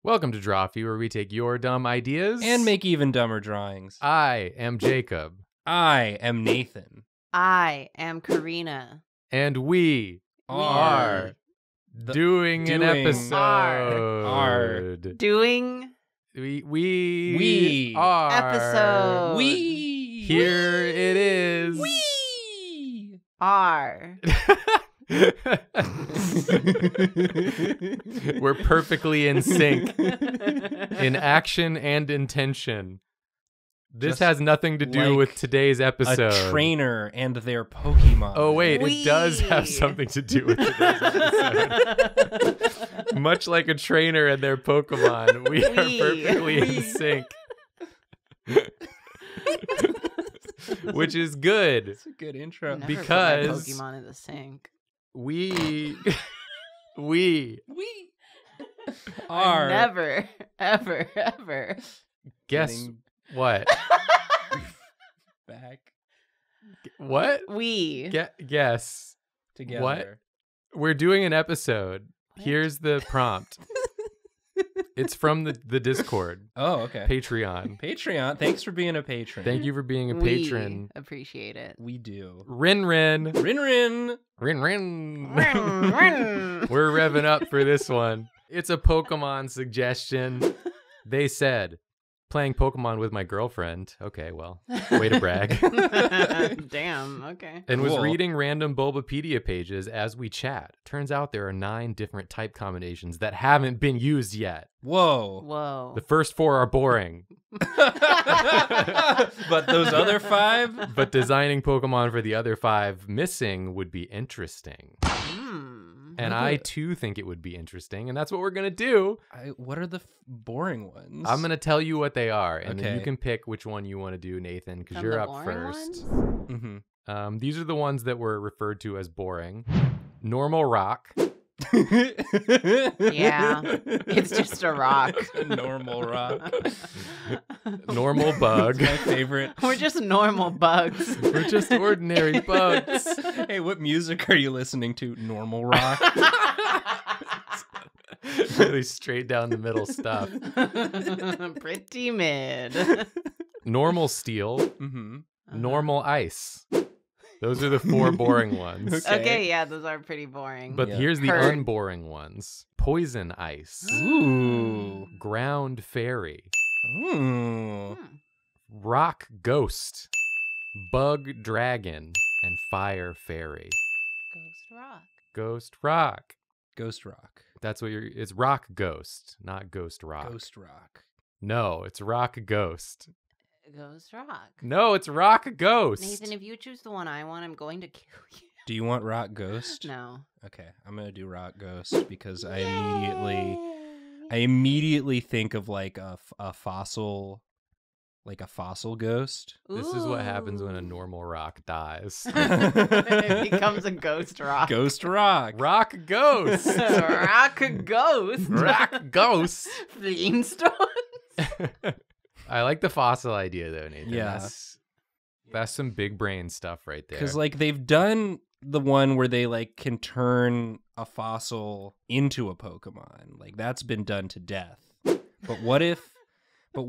Welcome to Drawfee, where we take your dumb ideas And make even dumber drawings. I am Jacob. I am Nathan. I am Karina. And we are doing an episode. Are Doing We are episode. Here it is. We are. We're perfectly in sync in action and intention. This Just has nothing to do like with today's episode. a trainer and their Pokemon. Oh, wait, We. it does have something to do with today's episode. Much like a trainer and their Pokemon, we are perfectly in sync. Which is good. It's a good intro. Never Because- put my Pokemon in the sink. We Are Never, ever. guess getting what? back What? We. Guess. together. What? We're doing an episode. What? Here's the prompt. It's from the Discord, Oh, okay. Patreon. Patreon. Thanks for being a patron. Thank you for being a We patron. appreciate it. We do. Rin. Rin. Rin. We're revving up for this one. It's a Pokemon suggestion. They said, playing Pokemon with my girlfriend. Okay, well, way to brag. Damn, okay. And was Cool. reading random Bulbapedia pages as we chat. Turns out there are 9 different type combinations that haven't been used yet. Whoa. Whoa. The first 4 are boring, But those other 5? but designing Pokemon for the other 5 missing would be interesting. And I too think it would be interesting, and that's what we're gonna do. What are the boring ones? I'm gonna tell you what they are, and then you Okay. can pick which one you want to do, Nathan, because From you're the up boring first. ones? Mm-hmm. These are the ones that were referred to as boring. Normal rock, Yeah. It's just a rock. Normal rock. normal bug. My favorite. We're just normal bugs. We're just ordinary bugs. Hey, what music are you listening to? Normal rock. Really straight down the middle stuff. Pretty mid. Normal steel, Mm-hmm. normal ice. Those are the 4 boring ones. Okay. Okay, yeah, those are pretty boring. But Yeah. here's the Heard. unboring ones. Poison ice, Ooh. ground fairy, Ooh. rock ghost, bug dragon, and fire fairy. Ghost Rock. Ghost rock. Ghost rock. That's what it's rock ghost, not ghost rock. Ghost rock. No, it's rock ghost. Ghost Rock. No, it's rock ghost. Nathan, if you choose the one I want, I'm going to kill you. Do you want rock ghost? No. Okay, I'm gonna do rock ghost because I immediately think of like a fossil, like a fossil ghost. This is what happens when a normal rock dies. It becomes a ghost rock. Ghost rock. Rock ghost. Rock ghost. Rock ghost. Flintstones. I like the fossil idea though, Nathan. Yeah. That's some big brain stuff right there. Because like they've done the one where they like can turn a fossil into a Pokemon. Like that's been done to death. But what if you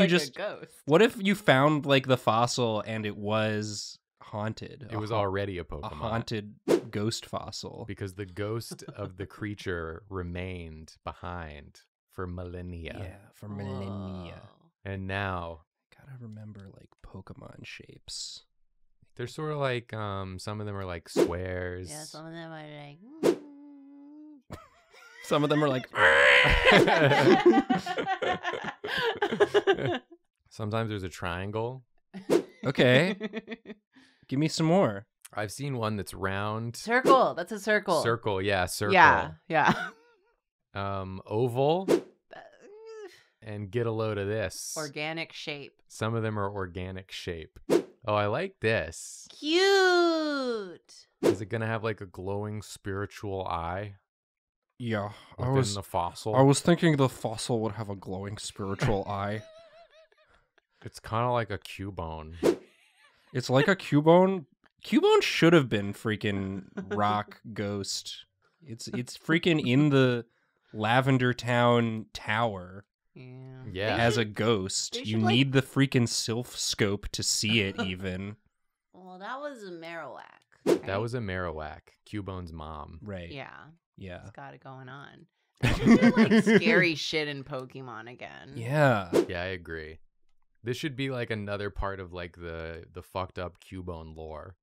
Like just a ghost. what if you found like the fossil and it was haunted? it was already a Pokemon. a haunted ghost fossil. Because the ghost of the creature remained behind for millennia. Yeah, for millennia. Whoa. And now Gotta remember like Pokemon shapes. they're sort of like some of them are like squares. Yeah, some of them are like. Some of them are like Sometimes there's a triangle. okay, give me some more. I've seen one that's round. Circle. That's a circle. Circle, yeah, circle. Yeah. Oval, and get a load of this. Organic shape. Some of them are organic shape. Oh, I like this. Cute. Is it gonna have like a glowing spiritual eye Yeah, within the fossil? I was thinking the fossil would have a glowing spiritual eye. It's kind of like a Cubone. It's like a Cubone. Cubone should have been freaking rock ghost. It's freaking in the Lavender Town Tower Yeah. Yeah. as a ghost. they You should, like- need the freaking sylph scope to see it even. Well, that was a Marowak. That right? was a Marowak, Cubone's mom. Right. Yeah. Yeah. It's got it going on. They should do like scary shit in Pokemon again. Yeah. Yeah, I agree. This should be like another part of like the fucked up Cubone lore.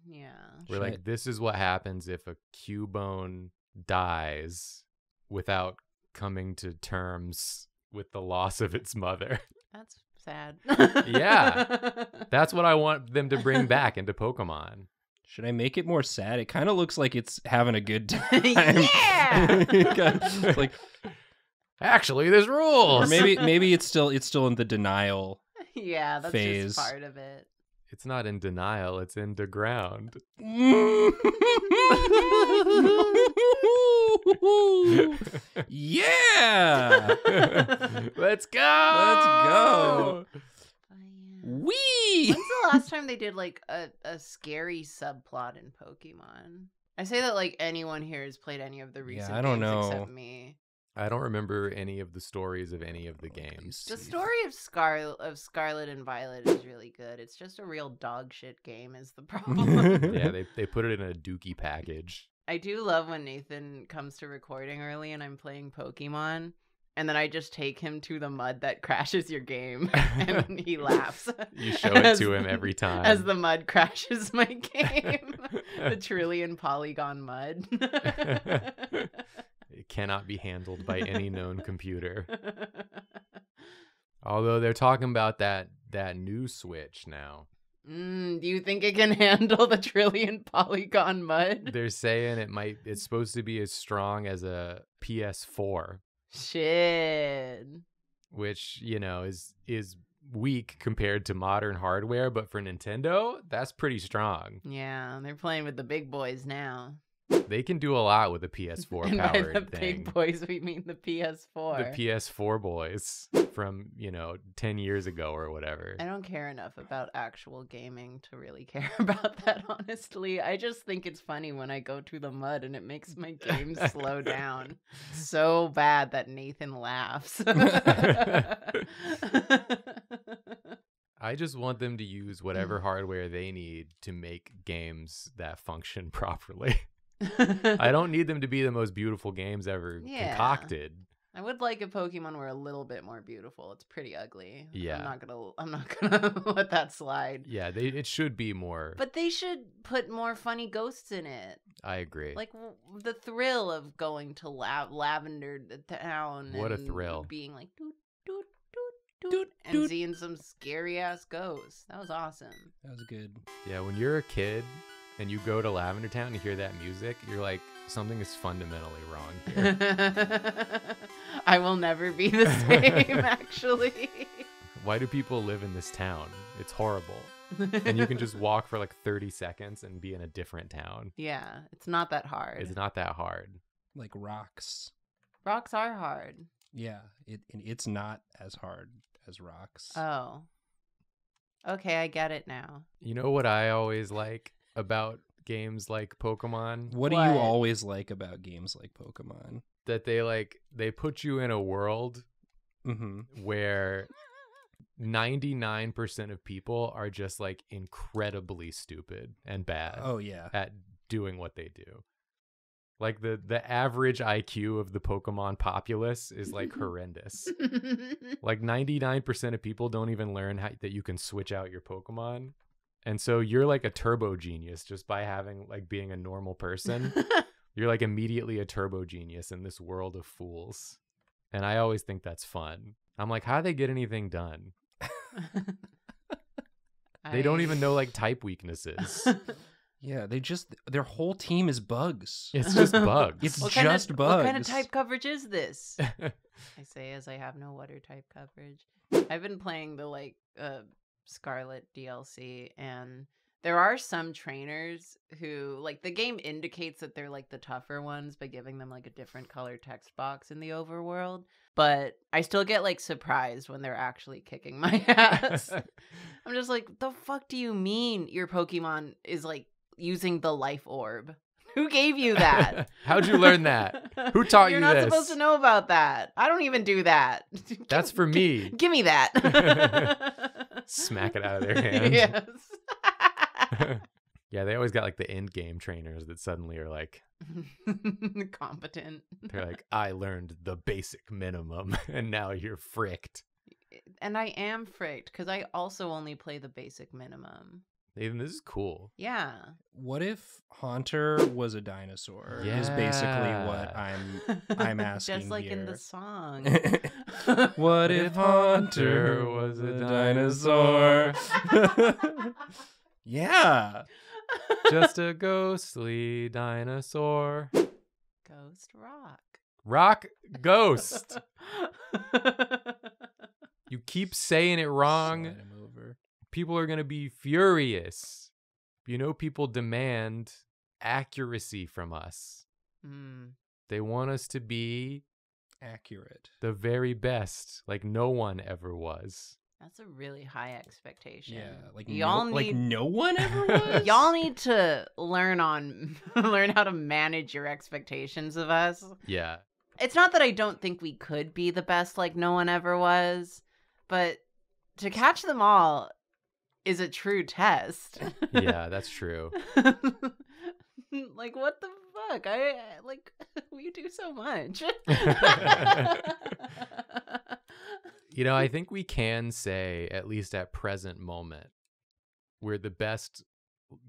Yeah. Where Should like this is what happens if a Cubone dies without coming to terms with the loss of its mother. That's sad. Yeah. That's what I want them to bring back into Pokemon. Should I make it more sad? It kind of looks like it's having a good time. Yeah! It's like, Actually, this rules. or maybe it's still in the denial. Yeah, that's phase. just part of it. It's not in denial, it's in the ground. Yeah. Let's go. Let's go. Oh, yeah. Wee. When's the last time they did like a scary subplot in Pokemon? I say that like anyone here has played any of the recent I don't games know. except me. I don't remember any of the stories of any of the games. The story of Scarlet and Violet is really good. It's just a real dog shit game is the problem. Yeah, they put it in a dookie package. I do love when Nathan comes to recording early and I'm playing Pokemon, and then I just take him to the mud that crashes your game, and he laughs. You show it to him every time. As the mud crashes my game. The trillion polygon mud. It cannot be handled by any known computer. Although they're talking about that new Switch now. Do you think it can handle the trillion polygon mud? They're saying it's supposed to be as strong as a PS4, Shit. which, is weak compared to modern hardware, but for Nintendo, that's pretty strong. Yeah, they're playing with the big boys now. They can do a lot with a PS4 And by powered the thing. big boys, we mean the PS4. The PS4 boys from, 10 years ago or whatever. I don't care enough about actual gaming to really care about that, honestly. I just think it's funny when I go to the mud and it makes my game slow down so bad that Nathan laughs. I just want them to use whatever hardware they need to make games that function properly. I don't need them to be the most beautiful games ever concocted. I would like if Pokemon were a little bit more beautiful. It's pretty ugly. Yeah. I'm not gonna let that slide. Yeah, it should be more. But they should put more funny ghosts in it. I agree. Like the thrill of going to Lavender Town. What a and thrill. Being like doot doot doot doot and seeing some scary ass ghosts. That was awesome. That was good. Yeah, when you're a kid and you go to Lavender Town and you hear that music, you're like, something is fundamentally wrong here. I will never be the same, actually. Why do people live in this town? It's horrible. And you can just walk for like 30 seconds and be in a different town. Yeah, it's not that hard. It's not that hard. Like rocks. Rocks are hard. Yeah, it's not as hard as rocks. Oh. Okay, I get it now. You know what I always like about games like Pokemon? What do What? you always like about games like Pokemon? That they put you in a world Mm-hmm. where 99% of people are just like incredibly stupid and bad Oh yeah. at doing what they do. Like the average IQ of the Pokemon populace is like horrendous. Like 99% of people don't even learn that you can switch out your Pokemon. And so you're like a turbo genius just by being a normal person. You're like immediately a turbo genius in this world of fools. And I always think that's fun. I'm like, how do they get anything done? They don't even know like type weaknesses. Yeah, their whole team is bugs. It's just bugs. It's What just bugs. What kind of type coverage is this? I say as I have no water type coverage. I've been playing the Scarlet DLC, and there are some trainers who the game indicates that they're like the tougher ones by giving them like a different color text box in the overworld, but I still get surprised when they're actually kicking my ass. I'm just like, the fuck do you mean your Pokemon is using the life orb? Who gave you that? How'd you learn that? Who taught you You're not this? supposed to know about that. I don't even do that. That's for me. Give me that. Smack it out of their hands. Yes. Yeah, they always got like the end game trainers that suddenly are like, Competent. they're like, I learned the basic minimum and now you're fricked. And I am fricked because I also only play the basic minimum. Nathan, this is cool. Yeah. What if Haunter was a dinosaur? Is basically what I'm asking Just like here. in the song. What if Haunter was a dinosaur? Yeah. Just a ghostly dinosaur. Ghost Rock. Rock Ghost. You keep saying it wrong. Slide him over. People are going to be furious. You know, people demand accuracy from us. Mm. They want us to be Accurate. the very best, like no one ever was. That's a really high expectation. Yeah, like y'all like need no one ever was. y'all need to learn how to manage your expectations of us. Yeah. It's not that I don't think we could be the best like no one ever was, but to catch them all is a true test. Yeah, that's true. Like, what the fuck? We do so much. You know, I think we can say, at least at present moment, we're the best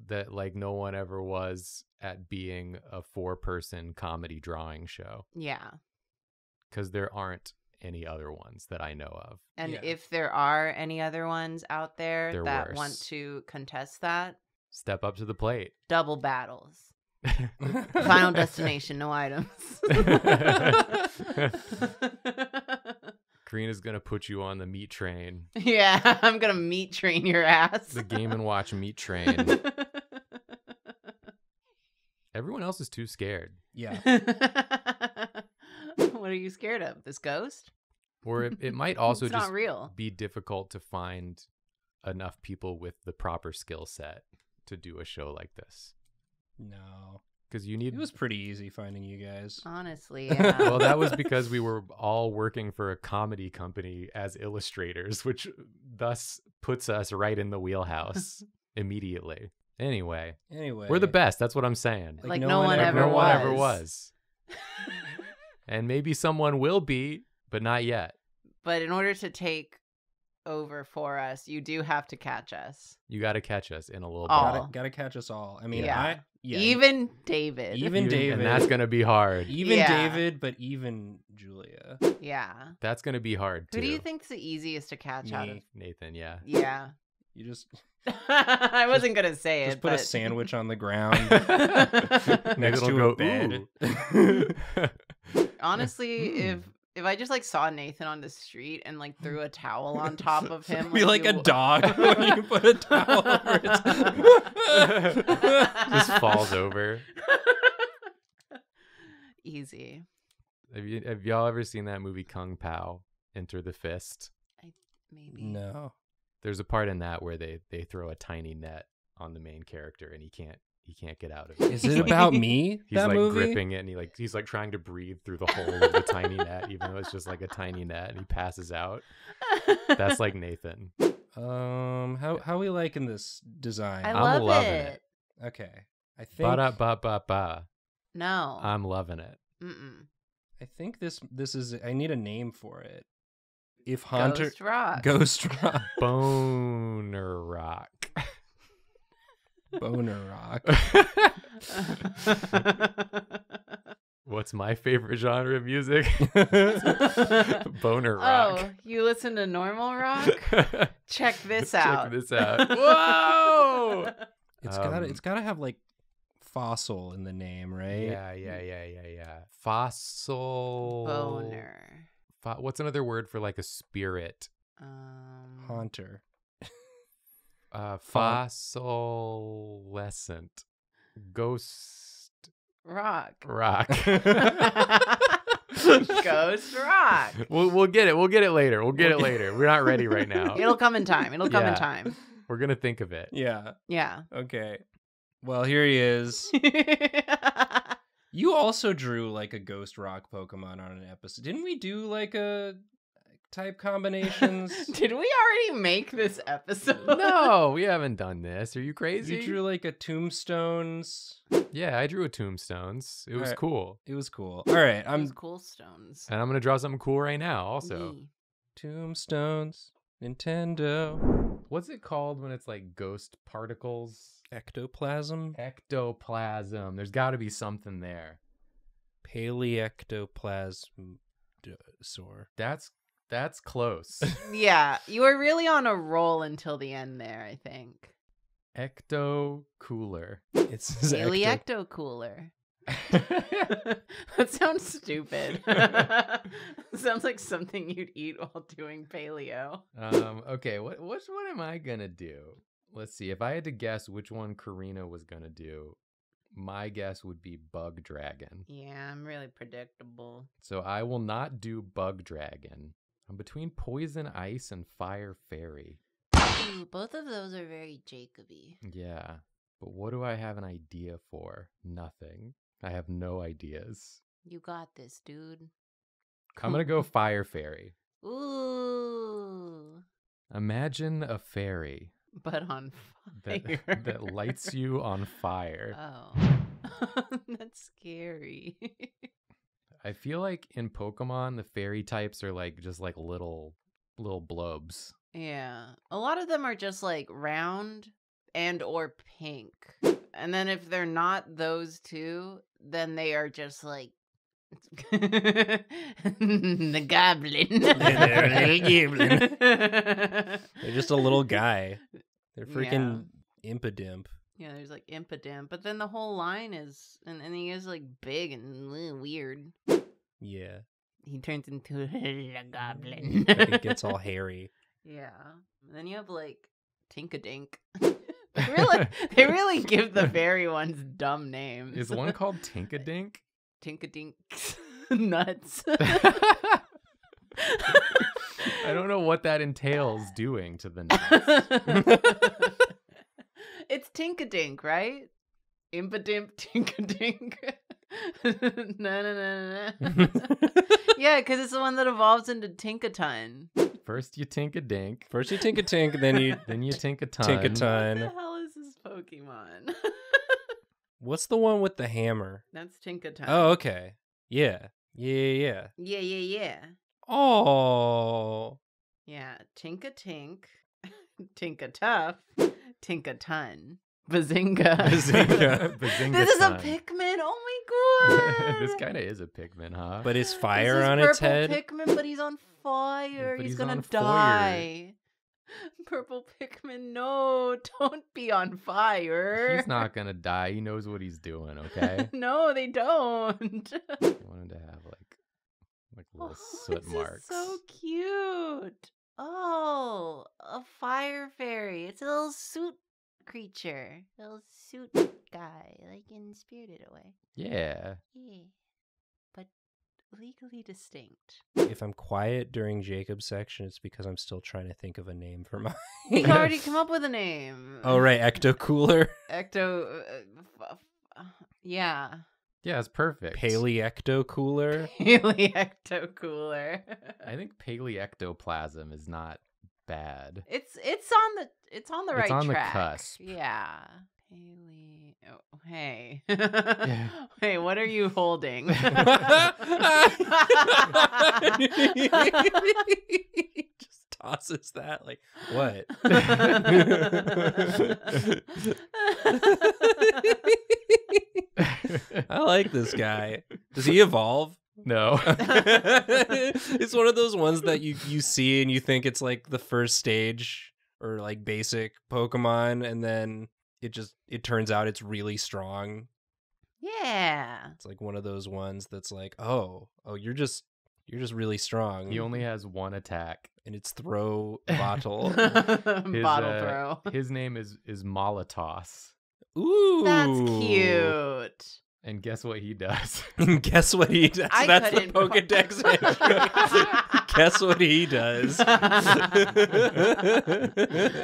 that like no one ever was at being a 4-person comedy drawing show. Yeah. Because there aren't any other ones that I know of. And Yeah. if there are any other ones out there They're that worse. want to contest that, Step up to the plate. double battles. Final destination, no items. Karina's going to put you on the meat train. Yeah, I'm gonna meat train your ass. The Game & Watch meat train. Everyone else is too scared. Yeah. What are you scared of? This ghost? Or it might also It's just not real. be difficult to find enough people with the proper skill set to do a show like this. No. Because you need... It was pretty easy finding you guys. Honestly, yeah. Well, that was because we were all working for a comedy company as illustrators, which thus puts us right in the wheelhouse immediately. Anyway, we're the best. That's what I'm saying. Like no one ever was. And maybe someone will be, but not yet. But in order to take over for us, you do have to catch us. You got to catch us in a little All. bit. Gotta catch us all. I mean, Yeah. yeah. Even David. Even David. And that's going to be hard. Even Yeah. David, but even Julia. Yeah. That's going to be hard, too. Who do you think's the easiest to catch out of? Me. Nathan, yeah. Yeah. You just I wasn't gonna say it. just put a but... sandwich on the ground next Nathan to will a bed. "Ooh." Honestly, if I just like saw Nathan on the street and like threw a towel on top of him, Be like a you- dog when you put a towel over its Just falls over. Easy. Have y'all ever seen that movie Kung Pao, Enter the Fist? Maybe. No. There's a part in that where they throw a tiny net on the main character and he can't get out of it. Is it about me? He's that like movie? gripping it and he's like trying to breathe through the hole of the tiny net, even though it's just like a tiny net, and he passes out. That's like Nathan. How we liking this design? I I'm love loving it. it. Okay. I think Ba-da-ba-ba-ba. No. I'm loving it. Mm-mm. I think this is I need a name for it. If Haunter Ghost Rock. Ghost Rock. Boner Rock. Boner Rock. What's my favorite genre of music? Boner rock. Oh, you listen to normal rock? Check this out. Check this out. Whoa! It's gotta have like fossil in the name, right? Yeah. Fossil. Boner. What's another word for like a spirit? Haunter. Fossilescent. Ghost Rock. rock. Ghost Rock. We'll get it. We'll get it later. We're not ready right now. It'll come in time. Yeah. Time. We're gonna think of it. Yeah. Yeah. Okay. Well, here he is. You also drew like a ghost rock Pokemon on an episode. Didn't we do like a type combinations? Did we already make this episode? No, we haven't done this. Are you crazy? You drew like a Tombstones. Yeah, I drew a Tombstones. It was Alright. cool. It was cool. All right, Those cool stones. And I'm going to draw something cool right now also. Yee. Tombstones, Nintendo, What's it called when it's like ghost particles? ectoplasm, Ectoplasm. There's got to be something there. paleectoplasm. That's close. Yeah, you were really on a roll until the end there, I think. Ecto cooler. It's Daily ecto- Ecto Cooler. That sounds stupid. Sounds like something you'd eat while doing paleo. Okay, which one am I gonna do? Let's see. If I had to guess which one Karina was gonna do, my guess would be Bug Dragon. Yeah, I'm really predictable. So I will not do Bug Dragon. I'm between Poison Ice and Fire Fairy. Ooh, both of those are very Jacoby. Yeah, but what do I have an idea for? Nothing. I have no ideas. You got this, dude. I'm gonna go Fire Fairy. Ooh, Imagine a fairy but on that fire. that lights you on fire. Oh, that's scary. I feel like in Pokemon the fairy types are like just like little blobs. Yeah, a lot of them are just like round and or pink. And then if they're not those two, then they are just like the goblin. They're just a little guy. They're freaking Impidimp. Yeah, there's like Impidimp, but then the whole line is, and he is like big and weird. Yeah. He turns into a goblin. It gets all hairy. Yeah. And then you have like Tinkadink. They really give the fairy ones dumb names. Is one called Tinkadink? Tinkadink's nuts. I don't know what that entails doing to the nuts. It's Tinkadink, right? Impidimp, Tinkadink. No. Yeah, because it's the one that evolves into Tinkaton. First you Tinkadink, First you Tinkatink, then you Tinkaton. What the Tinkaton. hell is this Pokemon? What's the one with the hammer? That's Tinkaton. Oh, okay. Yeah. Yeah. Yeah. Oh. Yeah, Tinkatink, Tinkatuff, Tinkaton, Bazinga. Bazinga. This is a Bazinga-ton. Pikmin. Oh my god. This kind of is a Pikmin, huh? But is This fire is on its purple head? Pikmin, but he's on fire. But He's he's gonna on fire. die. Purple Pikmin, no, don't be on fire. He's not gonna die. He knows what he's doing. Okay. No, they don't. I want him to have like little soot this marks. is so cute. Oh, a fire fairy. It's a little suit creature. Little suit guy, like in Spirited Away. Yeah. Yeah. But legally distinct. If I'm quiet during Jacob's section, it's because I'm still trying to think of a name for mine. You've already come up with a name. Oh, right. Ecto Cooler. Ecto. Yeah. Yeah, it's perfect. Paleecto Cooler. Ecto Cooler. I think paleectoplasm is not bad. It's on the right It's on the track. cusp. Yeah. Oh, hey. Hey, what are you holding? Just tosses that like what? I like this guy. Does he evolve? No. It's one of those ones that you see and you think it's like the first stage or like basic Pokemon, and then it turns out it's really strong. Yeah. It's like one of those ones that's like, oh, you're just really strong. He only has one attack. And it's throw bottle. Bottle throw. His name is Molitos. Ooh, That's cute. And guess what he does? And guess what he does? I That's the couldn't- Pokedex entry. Guess what he does?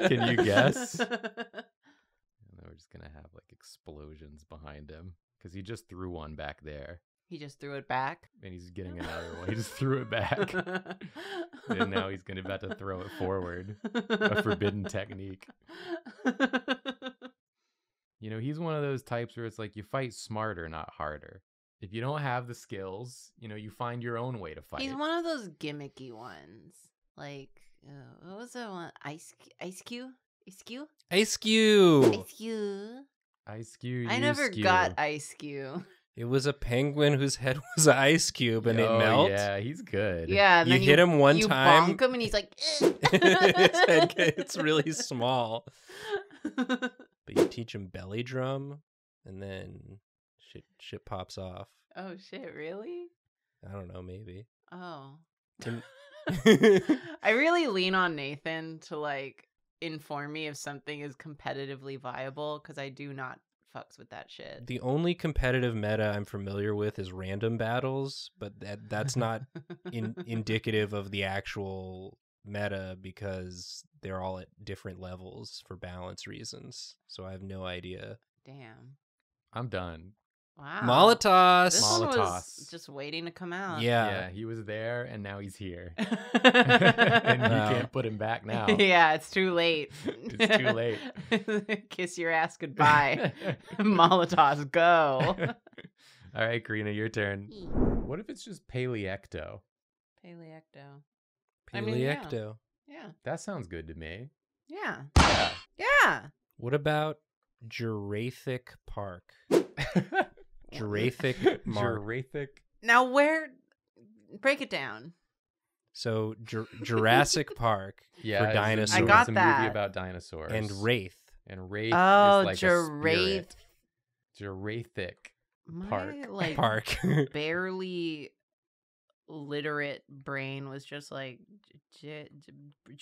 Can you guess? And then we're just gonna have like explosions behind him because he just threw one back there. He just threw it back. And he's getting another one. He just threw it back. And now he's about to throw it forward. A forbidden technique. You know, he's one of those types where it's like you fight smarter, not harder. If you don't have the skills, you know, you find your own way to fight. He's one of those gimmicky ones. Like, what was that one? Ice Cube? Ice Cube? Ice Cube. Ice Cube. Ice Cube. I never got Ice Cube. It was a penguin whose head was an ice cube and it melts. Yeah, he's good. Yeah, and you then hit him one you time. bonk him and he's like, His head gets really small. But you teach him belly drum, and then shit pops off. Oh shit, really? I don't know, maybe. Oh. And- I really lean on Nathan to like inform me if something is competitively viable because I do not fucks with that shit. The only competitive meta I'm familiar with is random battles, but that's not indicative of the actual meta because they're all at different levels for balance reasons. So I have no idea. Damn. I'm done. Wow. Molitos. This one was Molitos. just waiting to come out. Yeah. He was there and now he's here. and And you Wow. can't put him back now. Yeah, it's too late. It's too late. Kiss your ass goodbye. Molitos, go. All right, Karina, your turn. What if it's just Paleecto? Paleecto. Paleecto. Yeah. That sounds good to me. Yeah. Yeah. Yeah. What about Jurassic Park? Jurassic Mark. Jurassic. Now break it down. So Jurassic Park Yeah, for it's dinosaurs. I got it's a that. movie about dinosaurs. And Wraith. And Wraith Oh, is like Jurath. Jurassic My Park. like Park. barely literate brain was just like geriatric.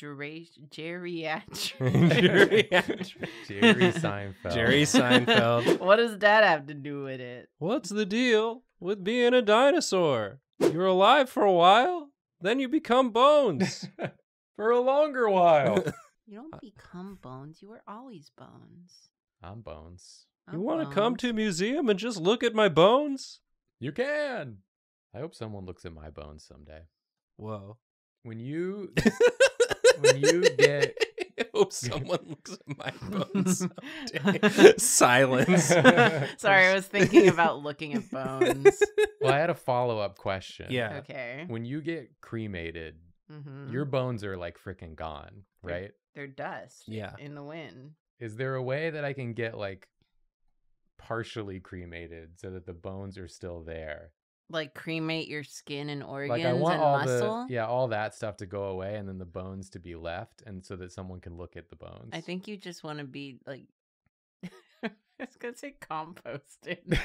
Jerry Seinfeld. Jerry Seinfeld. What does that have to do with it? What's the deal with being a dinosaur? You're alive for a while, then you become bones. For a longer while. You don't become bones. You were always bones. I'm Bones. I'm You want to come bones. to a museum and just look at my bones? You can. I hope someone looks at my bones someday. Whoa. When you get I hope someone looks at my bones someday. Silence. Sorry, I was thinking about looking at bones. Well, I had a follow-up question. Yeah. Okay. When you get cremated, Mm-hmm. your bones are like freaking gone, right? They're dust. Yeah. In the wind. Is there a way that I can get like partially cremated so that the bones are still there? Like cremate your skin and organs Like I want and all muscle. all that stuff to go away and then the bones to be left and so that someone can look at the bones. I think you just want to be like I was gonna say composted.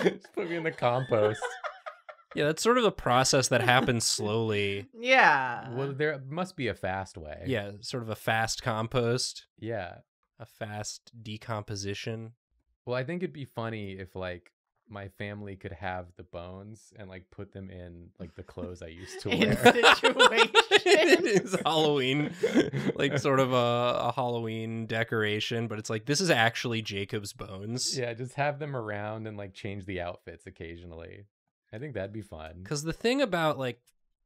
Just put me in the compost. Yeah, that's sort of a process that happens slowly. Yeah. Well, there must be a fast way. Yeah, sort of a fast compost, Yeah. a fast decomposition. Well, I think it'd be funny if like my family could have the bones and like put them in like the clothes I used to In wear. situation. It's Halloween, like sort of a Halloween decoration, but it's like this is actually Jacob's bones. Yeah, just have them around and like change the outfits occasionally. I think that'd be fun. Because the thing about like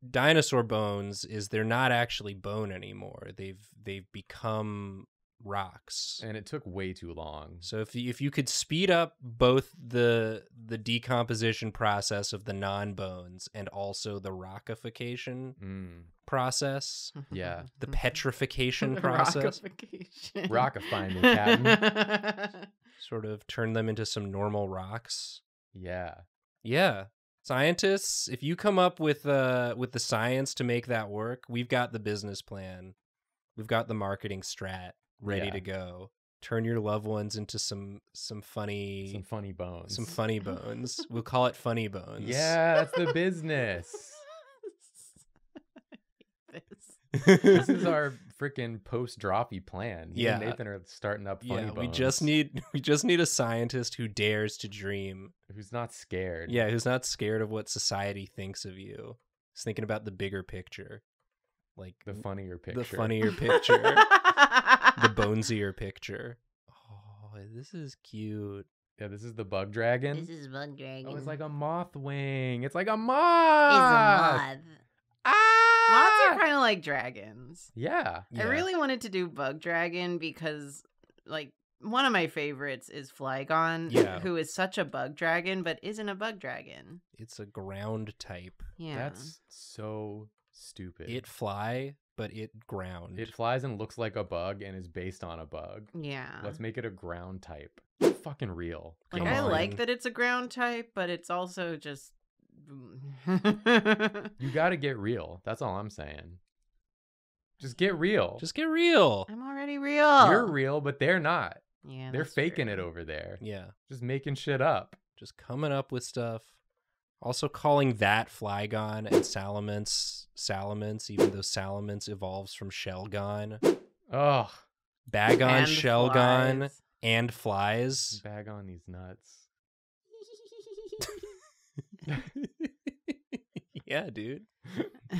dinosaur bones is they're not actually bone anymore. They've become rocks. And it took way too long. So if you could speed up both the decomposition process of the non-bones and also the rockification process, Yeah. the petrification process, Rockification. Rockifying me, Captain. sort of turn them into some normal rocks. Yeah. Yeah. Scientists, if you come up with the science to make that work, we've got the business plan. We've got the marketing strat ready Yeah. to go. Turn your loved ones into some funny bones. some funny bones. We'll call it funny bones. Yeah, that's the business. This. This is our freaking post Drawfee plan. Me and Yeah. Nathan are starting up funny Yeah, bones. we just need a scientist who dares to dream. Who's not scared. Yeah, who's not scared of what society thinks of you. Who's thinking about the bigger picture. Like The funnier picture. the funnier picture. The bonesier picture. Oh, this is cute. Yeah, this is the bug dragon. This is bug dragon. Oh, it's like a moth wing. It's like a It's a moth. moth. Ah! Moths are kind of like dragons. Yeah. I really wanted to do bug dragon because, like, one of my favorites is Flygon, Yeah. who is such a bug dragon, but isn't a bug dragon. It's a ground type. Yeah. That's so stupid. It fly, but it ground. It flies and looks like a bug and is based on a bug. Yeah. Let's make it a ground type. Fucking real. Like, Come I on. like that it's a ground type, but it's also just. You gotta get real. That's all I'm saying. Just get real. Just get real. I'm already real. You're real, but they're not. Yeah, They're that's faking true. it over there. Yeah. Just making shit up. Just coming up with stuff. Also calling that Flygon and Salamence, even though Salamence evolves from Shelgon. Ugh. Bagon, And Shelgon, flies. and flies. Bag on these nuts. Yeah, dude.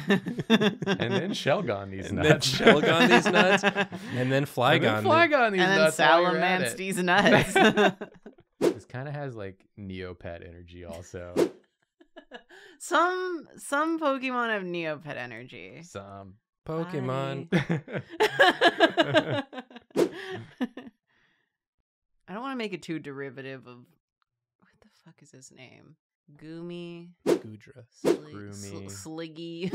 And then Shelgon these And nuts. then Shelgon these nuts. And then Flygon. And then Flygon these And then nuts. while you're at Salamence it. these nuts. This kind of has like Neopet energy also. Some Pokemon have Neopet energy. Some. Pokemon. I don't want to make it too derivative of what the fuck is his name? Goomy, Gudra. Scroomy. Sliggy,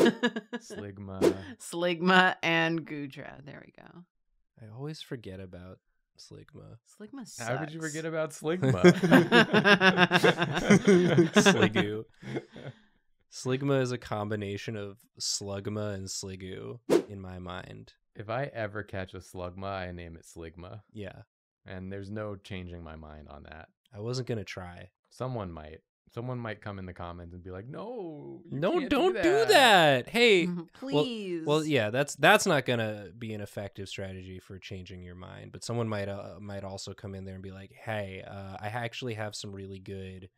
Sligma. Sligma, and Gudra. There we go. I always forget about Sligma. Sligma sucks. How did you forget about Sligma? Sliggoo. Sligma is a combination of Slugma and Sliggoo in my mind. If I ever catch a Slugma, I name it Sligma. Yeah. And there's no changing my mind on that. I wasn't going to try. Someone might. Someone might come in the comments and be like, "No, you No, can't don't do that. Hey, Please. well, yeah, that's not gonna be an effective strategy for changing your mind. But someone might also come in there and be like, "Hey, I actually have some really good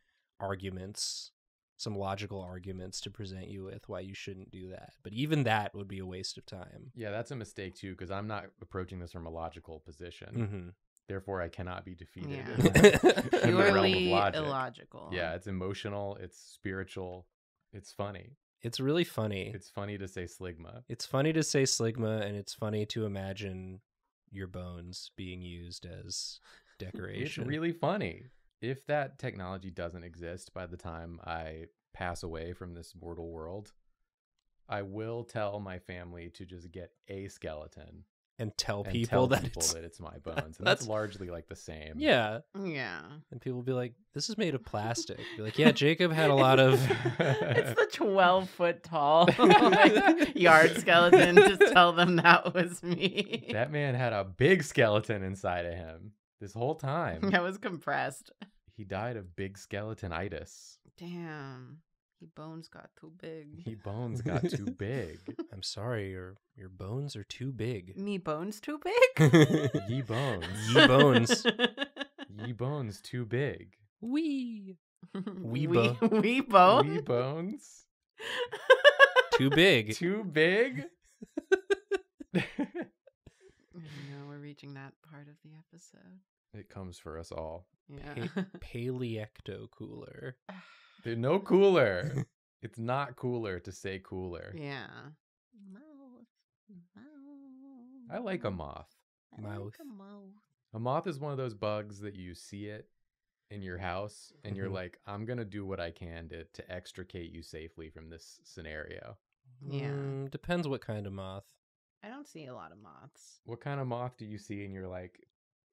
arguments, some logical arguments to present you with why you shouldn't do that." But even that would be a waste of time. Yeah, that's a mistake too, because I'm not approaching this from a logical position. Mm-hmm. Therefore, I cannot be defeated. Yeah. in the realm of Purely logic. illogical. Yeah, it's emotional, it's spiritual, it's funny. It's really funny. It's funny to say Sligma. It's funny to say Sligma, and it's funny to imagine your bones being used as It's decoration. really funny. If that technology doesn't exist by the time I pass away from this mortal world, I will tell my family to just get a skeleton and tell and people tell that people it's that it's my bones. And that's- that's largely like the same. yeah. Yeah. And people will be like, "This is made of plastic." Be like, "Yeah, Jacob had a lot of." It's the 12-foot tall like, yard skeleton. Just tell them that was me. That man had a big skeleton inside of him this whole time. That was compressed. He died of big skeletonitis. Damn. Your bones got too big. He bones got too big. I'm sorry, your bones are too big. Me bones too big? Ye bones. Ye bones. Ye bones too big. Wee. We bo- we bones? Ye bones Too big. too big. No, we're reaching that part of the episode. It comes for us all. Yeah. Paleecto cooler. There's no cooler. It's not cooler to say cooler. Yeah. I like a moth. Mouth. A moth is one of those bugs that you see it in your house and you're Mhm. like, I'm going to do what I can to extricate you safely from this scenario. Yeah. Depends what kind of moth. I don't see a lot of moths. What kind of moth do you see and you're like,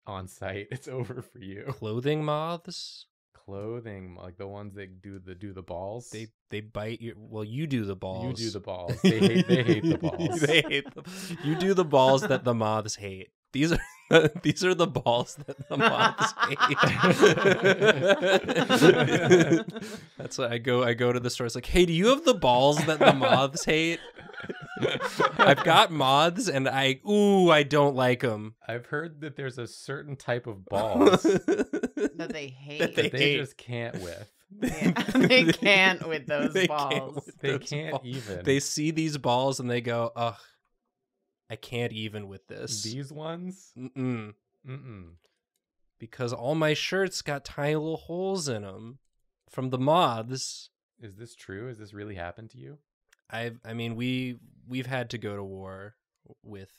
on site, it's over for you? Clothing moths. Clothing, like the ones that do the balls. They bite you. Well, you do the balls. You do the balls. They hate the balls. They hate them. You do the balls that the moths hate. These are the balls that the moths hate. That's why I go to the store. It's like, hey, do you have the balls that the moths hate? I've got moths, and I don't like them. I've heard that there's a certain type of balls That they hate. That that they hate. just can't with. Yeah, they can't with those They can't balls. with They those can't balls. even. They see these balls and they go, ugh, I can't even with this. These ones? Mm-mm. Mm-mm. Because all my shirts got tiny little holes in them from the moths. Is this true? Has this really happened to you? I mean, we've had to go to war with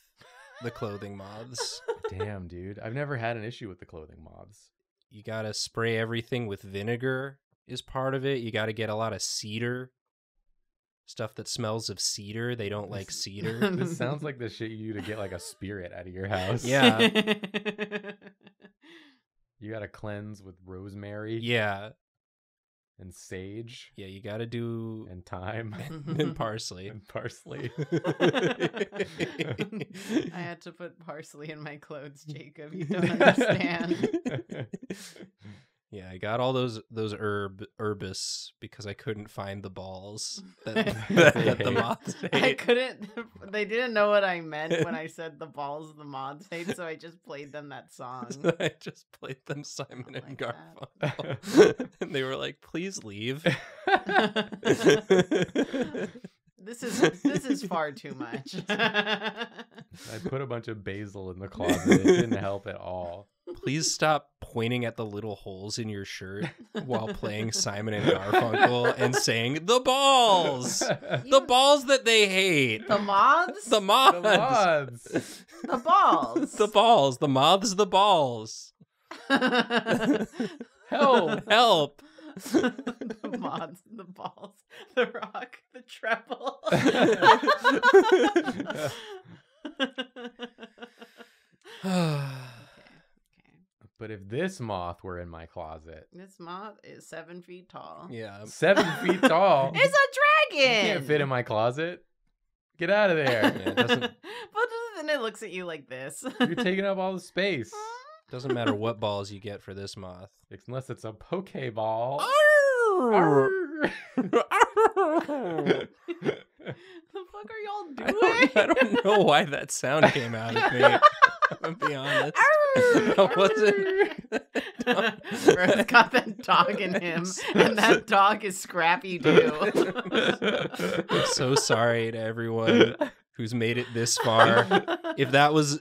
the clothing moths. Damn, dude. I've never had an issue with the clothing moths. You gotta spray everything with vinegar is part of it. You gotta get a lot of cedar. Stuff that smells of cedar. They don't like cedar. This sounds like the shit you do to get like a spirit out of your house. Yeah. You gotta cleanse with rosemary. Yeah. And sage. Yeah, you gotta do... And thyme. And parsley. And parsley. I had to put parsley in my clothes, Jacob. You don't understand. Yeah, I got all those herbis because I couldn't find the balls that the moths hate. I couldn't. They didn't know what I meant when I said the balls the moths hate, so I just played them that song. So I just played them Simon and like Garfunkel, and they were like, "Please leave." This is far too much. I put a bunch of basil in the closet. It didn't help at all. Please stop pointing at the little holes in your shirt while playing Simon and Garfunkel and saying the balls, the balls that they hate, The moths, the moths, The moths. the balls, the balls, the moths, the balls. Help! Help! The moths, the balls, the rock, the treble. But if this moth were in my closet, This moth is 7 feet tall. Yeah. 7 feet tall, It's a you dragon. can't fit in my closet. Get out of there. Yeah, it doesn't But then it looks at you like this. You're taking up all the space. doesn't matter what balls you get for this moth. Unless it's a Pokeball. Arr! The fuck are y'all I doing? don't know why that sound came out of me. I'm gonna be honest. That wasn't. Bro's got that dog in him, and that dog is Scrappy too. I'm so sorry to everyone who's made it this far. If that was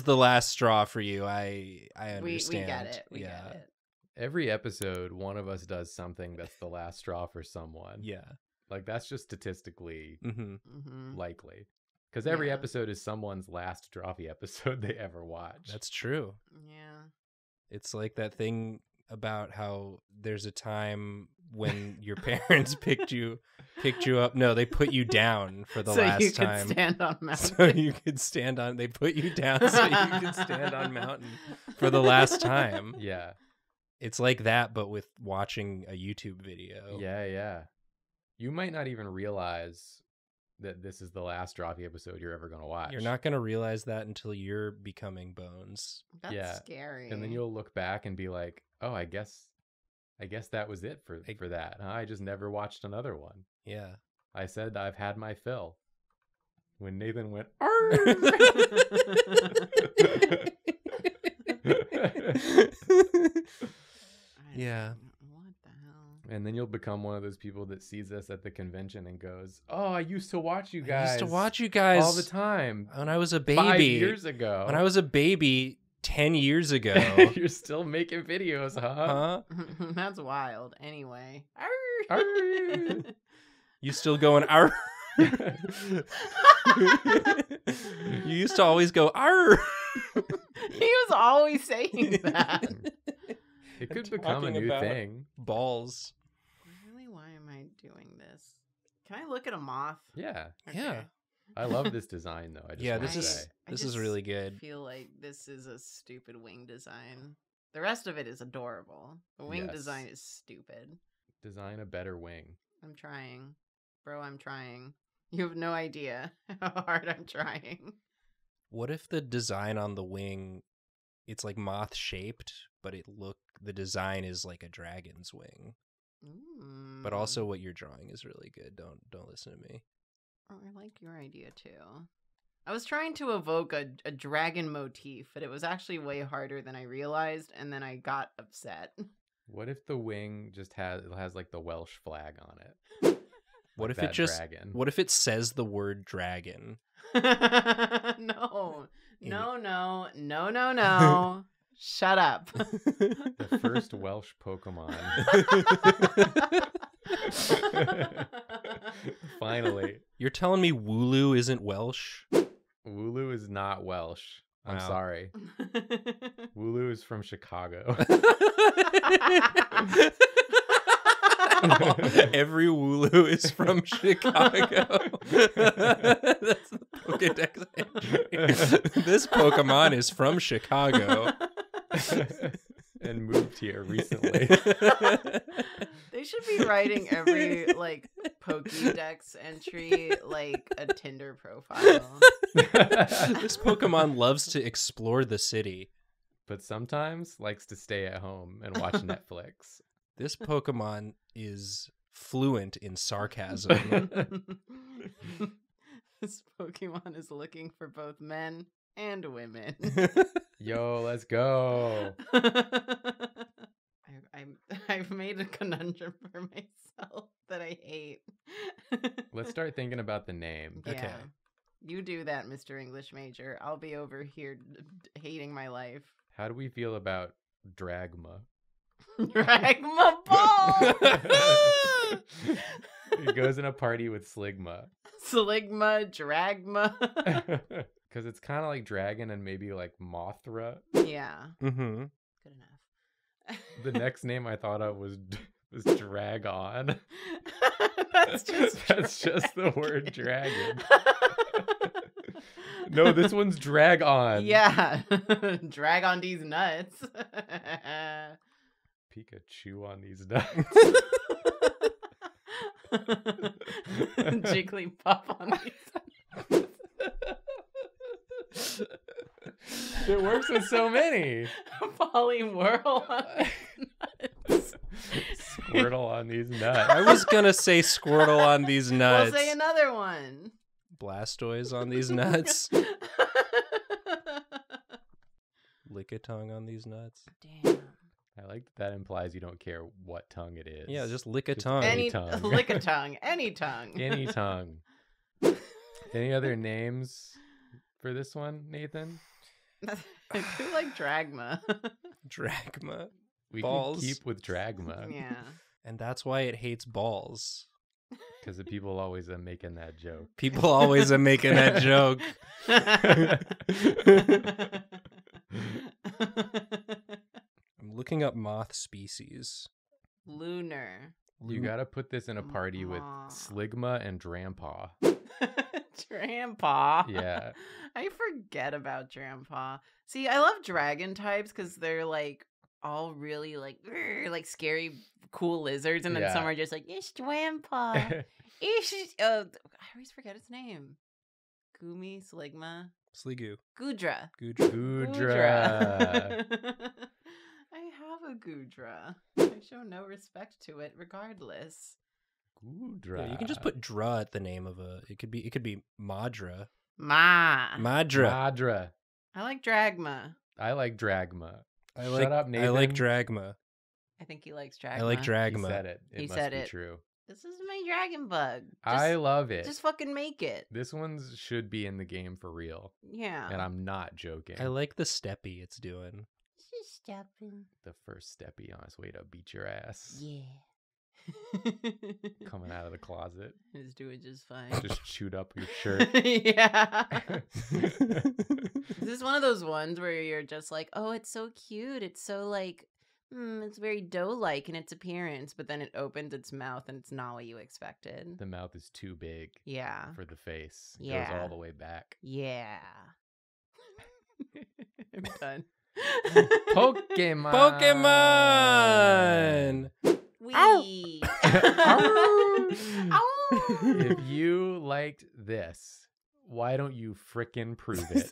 the last straw for you, I understand. We get it. We yeah. get it. Every episode, one of us does something that's the last straw for someone. Yeah. Like, that's just statistically Mm-hmm. Mm-hmm. likely. Because every Yeah. episode is someone's last Drawfee episode they ever watch. That's true. Yeah. It's like that thing about how there's a time when your parents picked you up. No, they put you down for the so last you time. could stand on mountain. So you could stand on. They put you down so you could stand on mountain for the last time. Yeah. It's like that, but with watching a YouTube video. Yeah, yeah. You might not even realize that this is the last Drawfee episode you're ever going to watch. You're not going to realize that until you're becoming Bones. That's Yeah. scary. And then you'll look back and be like, oh, I guess that was it for that. Huh? I just never watched another one. Yeah. I said I've had my fill. When Nathan went, Yeah. What the hell? and then you'll become one of those people that sees us at the convention and goes, oh, I used to watch you guys. I used to watch you guys all the time. when I was a baby. 5 years ago. When I was a baby 10 years ago. You're still making videos, huh? Huh? That's wild. Anyway. Arr. You still going, arr? You used to always go, arr. He was always saying that. It could I'm become a talking new about thing. Balls. Really, why am I doing this? Can I look at a moth? Yeah. Yeah. I love this design, though. I just Yeah, want this to is say. this is really good. I feel like this is a stupid wing design. The rest of it is adorable. The wing Yes. design is stupid. Design a better wing. I'm trying. Bro, I'm trying. You have no idea how hard I'm trying. What if the design on the wing, it's like moth shaped, but the design is like a dragon's wing. But also what you're drawing is really good. Don't listen to me. Oh, I like your idea too. I was trying to evoke a dragon motif, but it was actually way harder than I realized, and then I got upset. What if the wing just has like the Welsh flag on it? What Like if it that just dragon. what if it says the word dragon? No. No, no, no, no, no. Shut up. The first Welsh Pokemon. Finally. You're telling me Wooloo isn't Welsh? Wooloo is not Welsh. I'm Wow. sorry. Wooloo is from Chicago. Every Wooloo is from Chicago. That's the Pokedex entry. This Pokemon is from Chicago. And moved here recently. They should be writing every like Pokédex entry like a Tinder profile. This Pokemon loves to explore the city. But sometimes likes to stay at home and watch Netflix. This Pokemon is fluent in sarcasm. This Pokemon is looking for both men and women. Yo, let's go. I've made a conundrum for myself that I hate. Let's start thinking about the name. Yeah. Okay. You do that, Mr. English major. I'll be over here hating my life. How do we feel about Dragma? Dragma ball! It goes in a party with Sligma. Sligma, Dragma. Because it's kind of like dragon and maybe like Mothra. Yeah. Mm-hmm. Good enough. The next name I thought of was Dragon. That's just the word dragon. No, this one's drag on. Yeah. Drag on these nuts. Pikachu on these nuts. Jigglypuff on these nuts. It works with so many. Polywhirl on these nuts. Squirtle on these nuts. I was gonna say Squirtle on these nuts. We'll say another one. Blastoise on these nuts. Lickitung on these nuts. Damn. I like that implies you don't care what tongue it is. Yeah, just lick a tongue. Any tongue. Lick a tongue. Any tongue. Any tongue. Any other names for this one, Nathan? I do like Dragma. Dragma. We Balls. can keep with Dragma. Yeah. And that's why it hates balls. Because the people always are making that joke. People always are making that joke. I'm looking up moth species. Lunar. You gotta put this in a party with Aw. Sligma and Drampaw. Drampaw. Yeah. I forget about Drampaw. See, I love dragon types because they're like all really like scary, cool lizards, and then Yeah. some are just like, it's Drampaw. I always forget its name. Gumi, Sligma, Sliggoo. Gudra. Gudra. I have a Gudra. I show no respect to it, regardless. Gudra. Yeah, you can just put dra at the name of a. It could be Madra. Madra. Madra. I like Dragma. I like Dragma. I like, Shut up, Nathan. I like Dragma. I think he likes Dragma. I like He Dragma. said it. It He must said be it. true. This is my dragon bug. I love it. Just fucking make it. This one's should be in the game for real. Yeah. And I'm not joking. I like the steppy it's doing. Just stepping. The first steppy on his way to beat your ass. Yeah. Coming out of the closet. He's doing just fine. Just chewed up your shirt. Yeah. This is one of those ones where you're just like, oh, it's so cute. It's so like, it's very doe-like in its appearance, but then it opens its mouth and it's not what you expected. The mouth is too big Yeah. for the face. It Yeah. goes all the way back. Yeah. I'm done. Pokemon. Pokemon. Wee. If you liked this, why don't you frickin' prove it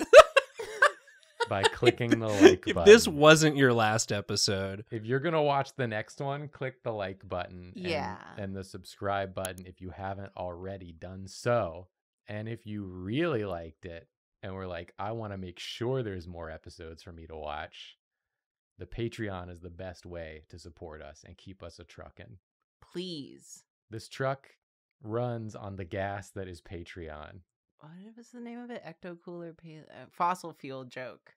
by clicking the like If button? this wasn't your last episode, If you're gonna watch the next one, click the like button Yeah. and the subscribe button if you haven't already done so. And if you really liked it and were like, I want to make sure there's more episodes for me to watch, the Patreon is the best way to support us and keep us a truckin'. Please. This truck runs on the gas that is Patreon. What was the name of it? Ecto Cooler Fossil Fuel Joke.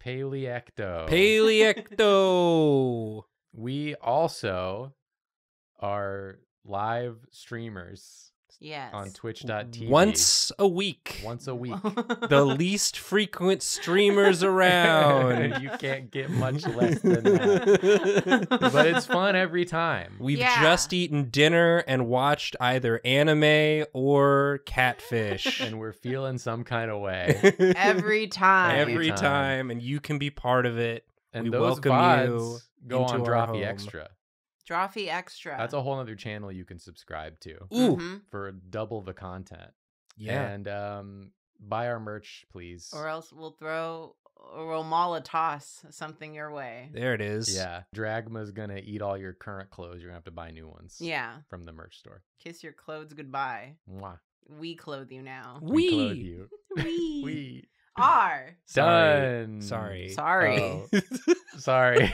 Paleecto. Paleecto. We also are live streamers Yes. on twitch.tv. Once a week. Once a week. The least frequent streamers around. You can't get much less than that. But it's fun every time. We've Yeah. just eaten dinner and watched either anime or Catfish. And we're feeling some kind of way. Every time. Every time. time, and you can be part of it. And we those welcome VODs you go on into our Drawfee home. Extra. Drawfee Extra. That's a whole other channel you can subscribe to Ooh, Mhm. for double the content. yeah. And buy our merch, please. Or else we'll maul a toss something your way. There it is. Yeah. Dragma's gonna eat all your current clothes. You're gonna have to buy new ones. Yeah. From the merch store. Kiss your clothes goodbye. Mwah. We clothe you now. We clothe We. you. We We are. Sorry. done. Sorry. Sorry. Oh. Sorry.